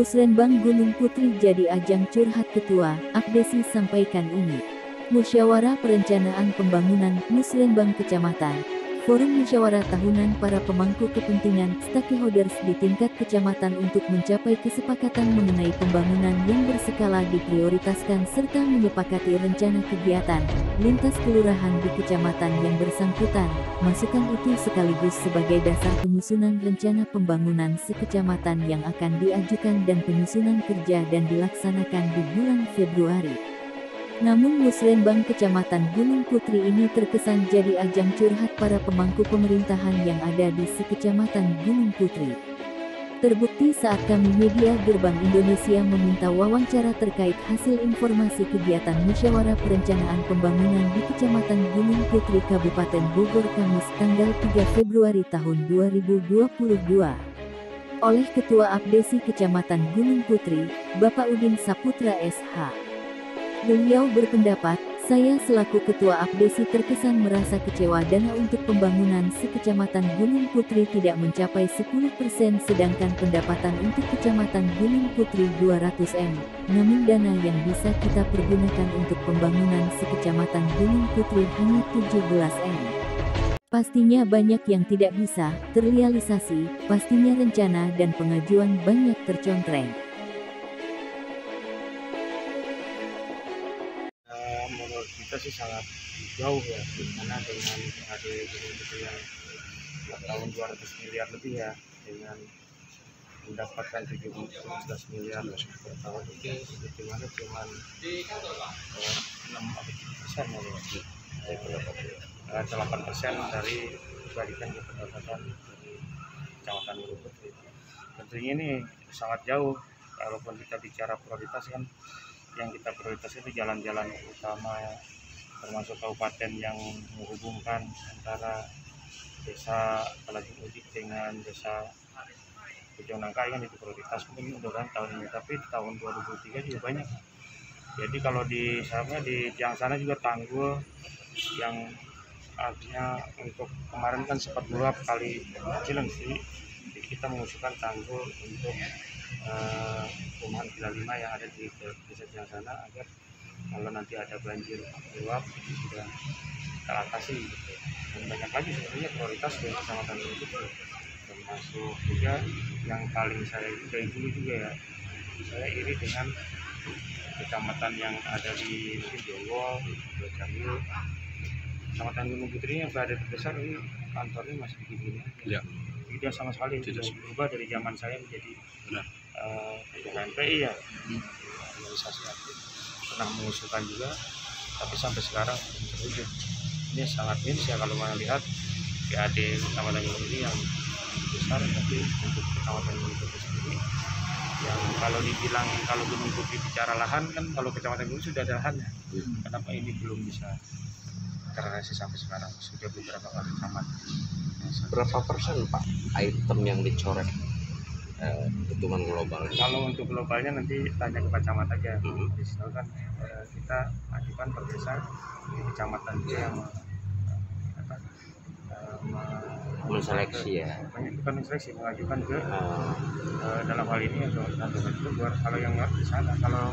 Musrenbang Gunung Putri jadi ajang curhat ketua, Abdesi sampaikan ini. Musyawarah Perencanaan Pembangunan Musrenbang Kecamatan. Forum musyawarah tahunan para pemangku kepentingan stakeholders di tingkat kecamatan untuk mencapai kesepakatan mengenai pembangunan yang berskala diprioritaskan serta menyepakati rencana kegiatan lintas kelurahan di kecamatan yang bersangkutan. Masukan itu sekaligus sebagai dasar penyusunan rencana pembangunan sekecamatan yang akan diajukan dan penyusunan kerja dan dilaksanakan di bulan Februari. Namun Musrenbang Kecamatan Gunung Putri ini terkesan jadi ajang curhat para pemangku pemerintahan yang ada di sekecamatan Gunung Putri. Terbukti saat kami media Gerbang Indonesia meminta wawancara terkait hasil informasi kegiatan musyawarah perencanaan pembangunan di Kecamatan Gunung Putri Kabupaten Bogor Kamis tanggal 3 Februari tahun 2022. Oleh Ketua Abdesi Kecamatan Gunung Putri, Bapak Udin Saputra SH. Beliau berpendapat, saya selaku Ketua Abdesi terkesan merasa kecewa dana untuk pembangunan sekecamatan Gunung Putri tidak mencapai 10% sedangkan pendapatan untuk Kecamatan Gunung Putri 200M. Namun dana yang bisa kita pergunakan untuk pembangunan sekecamatan Gunung Putri hanya 17M. Pastinya banyak yang tidak bisa terrealisasi, pastinya rencana dan pengajuan banyak tercontreng. Menurut kita sih sangat jauh ya, karena dengan ada gitu yang tahun 200 miliar lebih ya, dengan mendapatkan 17 miliar per tahun itu hitungannya cuma 6-7% ya, 8% dari dibandingkan ke pendapatan dari Kecamatan Gunung Putri. Tentunya ini sangat jauh. Kalaupun kita bicara prioritas kan, yang kita prioritas itu jalan-jalan utama termasuk kabupaten yang menghubungkan antara desa Kalajeng Udik dengan desa Ujung Nangka kan itu prioritas mungkin mudah-mudahan tahun ini, tapi tahun 2003 juga banyak. Jadi kalau di sana di yang sana juga tanggul yang artinya untuk kemarin kan sempat meluap kali Cilengsi, kita mengusulkan tanggul untuk perumahan Villa 5 yang ada di desa yang sana agar kalau nanti ada banjir meluap itu sudah teratasi gitu. Dan banyak lagi sebenarnya prioritas dari kecamatan itu, termasuk juga yang paling saya dari dulu juga ya, saya iri dengan kecamatan yang ada di Jonggol, Jamil, Kecamatan Gunung Putri yang berada di desa ini kantornya masih begini ya. Tidak sama sekali tidak berubah dari zaman saya menjadi KMPI ya, organisasi aktif pernah mengusulkan juga, tapi sampai sekarang belum terwujud. Ini sangat miris ya kalau melihat PAD Kecamatan Gunung ini yang besar, tapi untuk Kecamatan Gunung Putri sendiri yang kalau dibilang kalau Gunung Putri bicara lahan kan, kalau Kecamatan Gunung sudah ada lahannya, kenapa ini belum bisa terrealisasi sampai sekarang? Sudah beberapa kali tamat. Berapa persen Pak item yang dicoret hitungan global? Kalau untuk globalnya nanti tanya ke Pak Camat aja. Di situ kan kita ajukan per desa di kecamatan itu yang menseleksi ya. Bukan menseleksi, mengajukan ke dalam hal ini atau itu buat kalau yang di sana. Kalau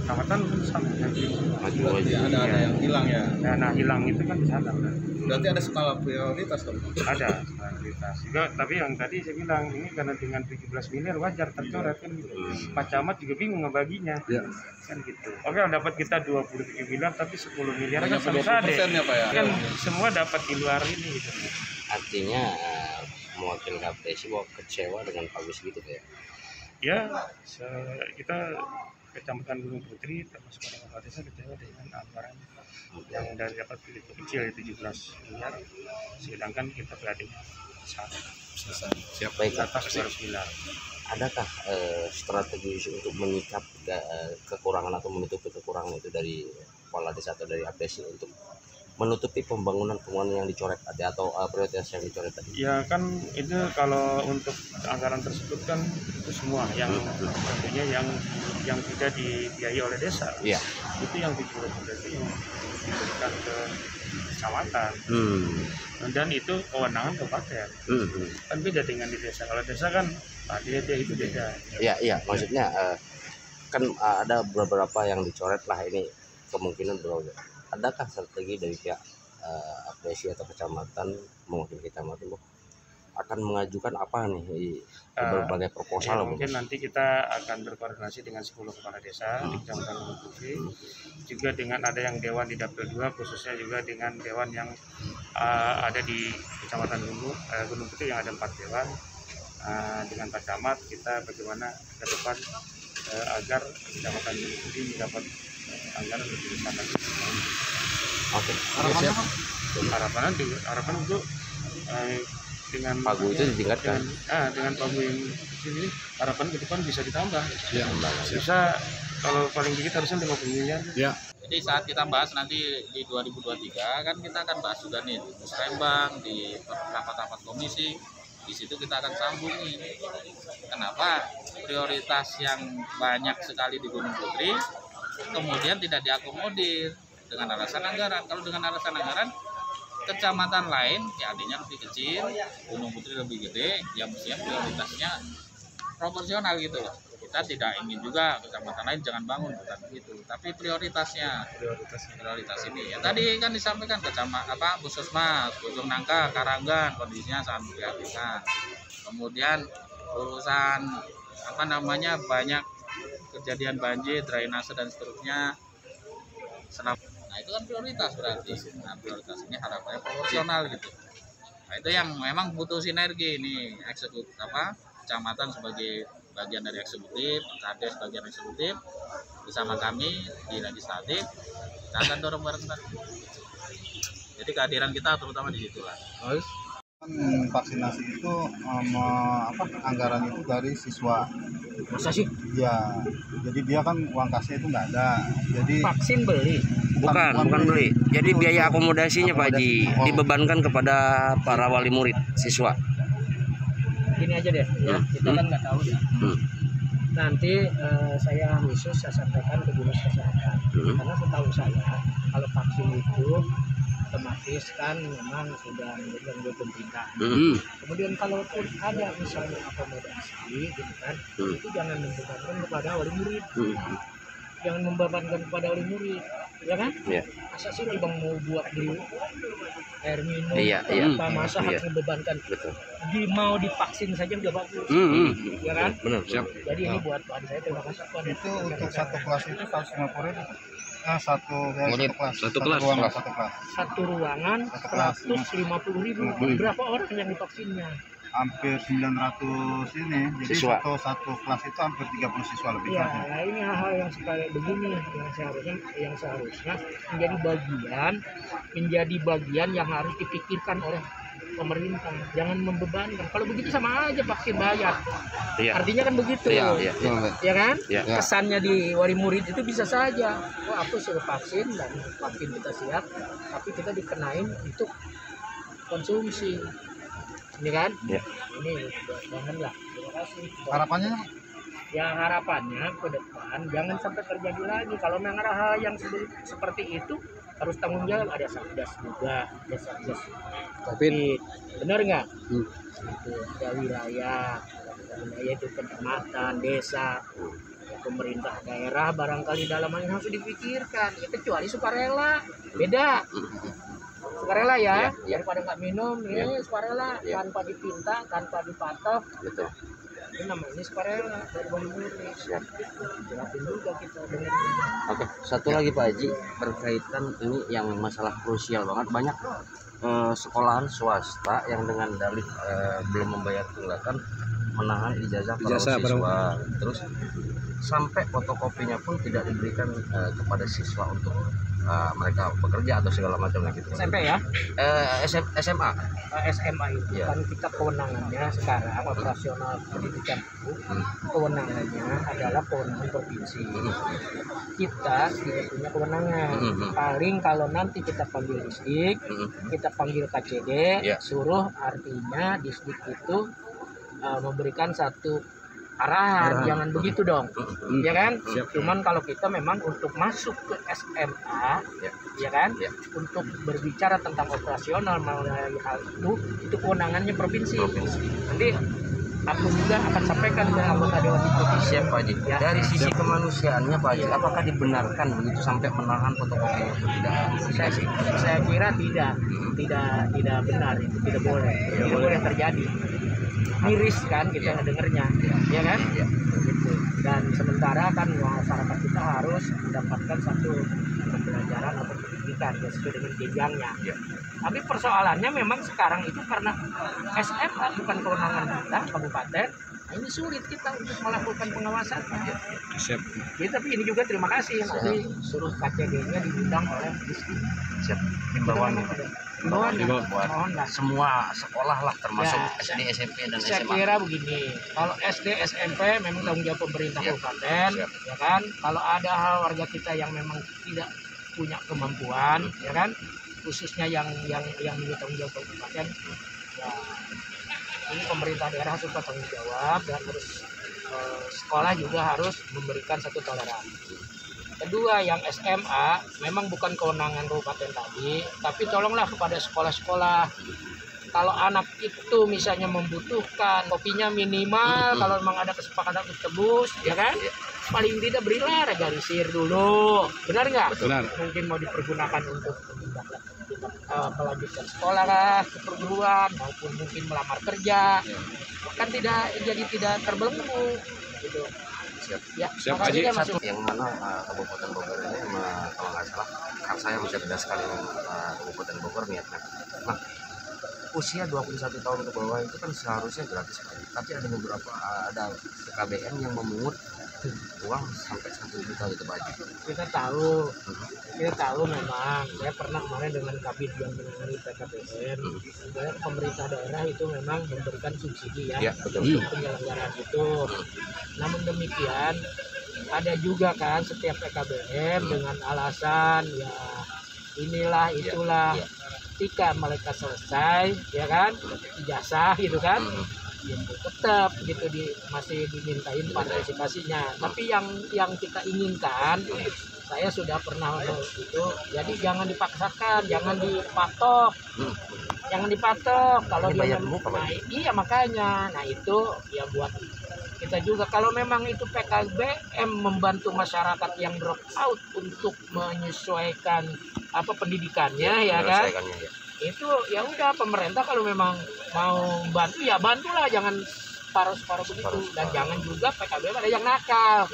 kecamatan kan sama ada yang hilang ya. Nah hilang itu kan di sana. Berarti ada skala prioritas dong. Ada prioritas juga, tapi yang tadi saya bilang ini karena dengan 17 miliar wajar tercoret kan gitu. Pak Camat juga bingung ngebaginya kan gitu. Oke, dapat kita 27 miliar tapi 10 miliar kan sama saja ya, Pak ya. Kan semua dapat di luar ini gitu. Artinya mewakili KPSI bahwa kecewa dengan Pak Gus gitu ya. Ya, kita Kecamatan Gunung Putri termasuk kepala desa kecewa dengan anggaran yang dari dapat begitu kecil 17 miliar, sedangkan kita berada besar. Siap, baik atas 200 miliar. Adakah strategi untuk menyikap kekurangan atau menutupi kekurangan itu dari kepala desa atau dari Abdesi untuk menutupi pembangunan yang dicoret tadi atau prioritas yang dicoret tadi? Ya kan itu kalau untuk anggaran tersebut kan itu semua yang tentunya yang tidak dibiayai oleh desa. Iya. Itu yang itu yang diberikan ke kecamatan. Dan itu kewenangan kabupaten. Kan beda dengan di desa. Kalau desa kan Nah, dia itu beda. Iya, maksudnya kan ada beberapa yang dicoret lah, ini kemungkinan berbeda. Adakah strategi dari pihak APSI atau kecamatan, mungkin kecamatan akan mengajukan apa nih di berbagai proposal? Mungkin nanti kita akan berkoordinasi dengan 10 kepala desa di Kecamatan Gunung Putri, juga dengan ada yang dewan di Dapil 2, khususnya juga dengan dewan yang ada di Kecamatan Gunung Putri yang ada 4 dewan, dengan Pak Camat kita bagaimana ke depan agar Kecamatan Gunung Putri mendapat anggaran lebih besar lagi. Oke. Harapan untuk dengan pagu itu ditingkatkan. Dengan pagu yang sini harapan ke depan bisa ditambah. Ya. Bisa kalau paling dikit harusnya 50 miliar. Ya. Jadi saat kita bahas nanti di 2023 kan kita akan bahas juga nih di Musrembang, di rapat-rapat komisi. Di situ kita akan sambung nih. Kenapa prioritas yang banyak sekali di Gunung Putri kemudian tidak diakomodir dengan alasan anggaran. Kalau dengan alasan anggaran, kecamatan lain ya artinya lebih kecil, Gunung Putri lebih gede, yang mestinya prioritasnya proporsional gitu loh. Kita tidak ingin juga kecamatan lain jangan bangun, bukan begitu. Tapi prioritas ini ya tadi kan disampaikan Puskesmas, Bojong Nangka, Karanggan kondisinya sangat memprihatinkan. Kemudian urusan banyak kejadian banjir, drainase dan seterusnya. Nah itu kan prioritas berarti. Nah prioritas ini harapannya proporsional gitu. Nah itu yang memang butuh sinergi ini kecamatan sebagai bagian dari eksekutif, Kades bagian eksekutif, bersama kami di legislatif kita akan dorong bareng-bareng. Jadi kehadiran kita terutama di situ lah. Vaksinasi itu anggaran itu dari siswa. Masa sih? Ya, jadi dia kan uang kasnya itu nggak ada. Jadi Vaksin beli? Bukan beli. Jadi biaya akomodasinya Pak Haji dibebankan kepada para wali murid siswa. Gini aja deh, ya kita kan nggak tahu ya. Nanti saya sampaikan ke dinas kesehatan. Karena setahu saya kalau vaksin itu otomatis kan memang sudah menjadi pemerintah. Kemudian kalaupun ada misalnya akomodasi, gitu kan, itu jangan membebankan kepada wali murid. Jangan membebankan kepada wali murid, ya kan? Iya. Masa sih bang mau buat dulu air minum, masa harus membebankan? Betul. Mau divaksin saja udah bagus, ya kan? Benar, siap. Jadi ini buat saya terima kasih. itu untuk satu kelas itu 150.000. Satu kelas. Satu ruangan 150.000. Berapa orang yang divaksinnya? Hampir 900 ini. Jadi Siswa. satu kelas itu hampir 30 siswa lebih. Ya, nah ini hal-hal yang seperti begini yang seharusnya menjadi bagian yang harus dipikirkan oleh pemerintah. Jangan membebankan. Kalau begitu sama aja vaksin bayar. Iya. Artinya kan begitu. Iya. Ya kan? Iya. Kesannya di wali murid itu bisa saja. Aku suruh vaksin dan vaksin kita siap, tapi kita dikenain untuk konsumsi. Ini kan? Iya. Ini janganlah. Terima kasih. Harapannya Ya harapannya ke depan jangan sampai terjadi lagi. Kalau memang hal yang seperti itu harus tanggung jawab, ada satgas juga, ada satgas. Tapi benar nggak? Itu ada wilayah itu kecamatan, desa, pemerintah daerah barangkali dalam hal yang harus dipikirkan. Ya, kecuali sukarela, beda. Sukarela ya, daripada nggak minum, ini sukarela tanpa dipinta, tanpa dipatok. Betul. Ini namanya sukarela dari wali murid. Siap. Jelasin juga kita dengan Oke, satu lagi Pak Haji berkaitan ini yang masalah krusial banget, banyak sekolahan swasta yang dengan dalih belum membayar tunggakan menahan ijazah para siswa, terus sampai fotokopinya pun tidak diberikan kepada siswa untuk mereka bekerja atau segala macam gitu. SMP ya? SMA. SMA itu kan kita kewenangannya sekarang operasional pendidikan itu kewenangannya adalah kewenangan provinsi. Kita tidak punya kewenangan. Paling kalau nanti kita panggil distrik, kita panggil KCD, suruh artinya distrik itu memberikan satu arahan, jangan begitu dong, ya kan? Cuman kalau kita memang untuk masuk ke SMA, ya kan? Untuk berbicara tentang operasional mengenai hal itu kewenangannya provinsi. Nanti aku juga akan sampaikan ke anggota Dewan di provinsi. Siap Pak Haji. Ya. Dari sisi kemanusiaannya Pak Haji, apakah dibenarkan begitu sampai menahan fotokopinya atau tidak? Saya kira tidak benar, itu tidak boleh, tidak boleh terjadi. Miris kan kita dengernya, ya kan? Gitu. Dan sementara kan masyarakat kita harus mendapatkan satu pembelajaran atau pendidikan sesuai dengan jenjangnya. Tapi persoalannya memang sekarang itu karena SMA bukan kewenangan kita kabupaten. Nah, ini sulit kita untuk melakukan pengawasan. Siap. Jadi, tapi ini juga terima kasih nanti suruh KCD-nya diundang oleh Distrik. Siap. Himbauan Mohonlah. semua sekolah lah termasuk Ya, SD, SMP dan Saya SMA. kira begini, kalau SD, SMP memang tanggung jawab pemerintah Ya. kabupaten, Siap. ya kan. Kalau ada hal warga kita yang memang tidak punya kemampuan, ya kan, khususnya yang menjadi tanggung jawab kabupaten, ya ini pemerintah daerah harus bertanggung jawab dan harus sekolah juga harus memberikan satu toleransi. Kedua, yang SMA memang bukan kewenangan kabupaten tadi, tapi tolonglah kepada sekolah-sekolah. Kalau anak itu misalnya membutuhkan kopinya minimal, kalau memang ada kesepakatan untuk tebus, ya kan? Paling tidak berilah legalisir dulu, benar nggak? Benar. Mungkin mau dipergunakan untuk melanjutkan sekolah lah, keperguruan, maupun mungkin melamar kerja, kan tidak terbelenggu, gitu. Siap. Ya, Siap Haji. makasih ya, Mas. Satu yang mana Kabupaten Bogor ini kalau nggak salah, kan saya bisa beda sekali dengan Kabupaten Bogor niatnya. Nah, usia 21 tahun ke bawah itu kan seharusnya gratis Pak. Tapi ada beberapa ada PKBM yang memungut uang sampai 1 juta gitu Pak Haji. Kita tahu memang. Saya pernah kemarin dengan Kabid yang menangani PKBM. Sebenarnya pemerintah daerah itu memang memberikan subsidi ya, betul. untuk penyelenggaraan itu. Namun demikian ada juga kan setiap PKBM dengan alasan ya inilah itulah. Ketika mereka selesai, ya kan, ijazah gitu kan, ya tetap gitu masih dimintain partisipasinya. Tapi yang kita inginkan, saya sudah pernah itu, jadi jangan dipaksakan, jangan dipatok, Kalau dia iya makanya, nah itu ya buat kita juga. Kalau memang itu PKBM membantu masyarakat yang drop out untuk menyesuaikan pendidikannya, ya kan? Itu ya udah, pemerintah kalau memang mau bantu ya bantulah, jangan separuh-separuh begitu. Dan jangan juga PKBM ada yang nakal,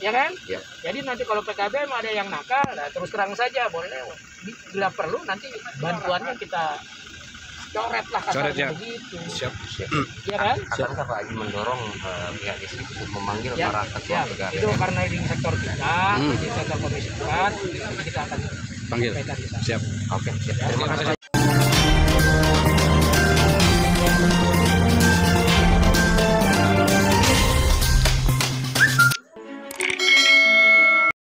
ya kan? Jadi nanti kalau PKBM ada yang nakal, nah terus terang saja boleh, bila perlu nanti bantuannya kita coret lah kasarnya begitu. Siap. Ya kan? Akankah Pak Haji mendorong pihak desa untuk memanggil para ketua PKBM? Itu karena di sektor kita, di sektor komisi 4, kita akan panggil. sampaikan di sana. Siap. Oke, siap. Terima kasih.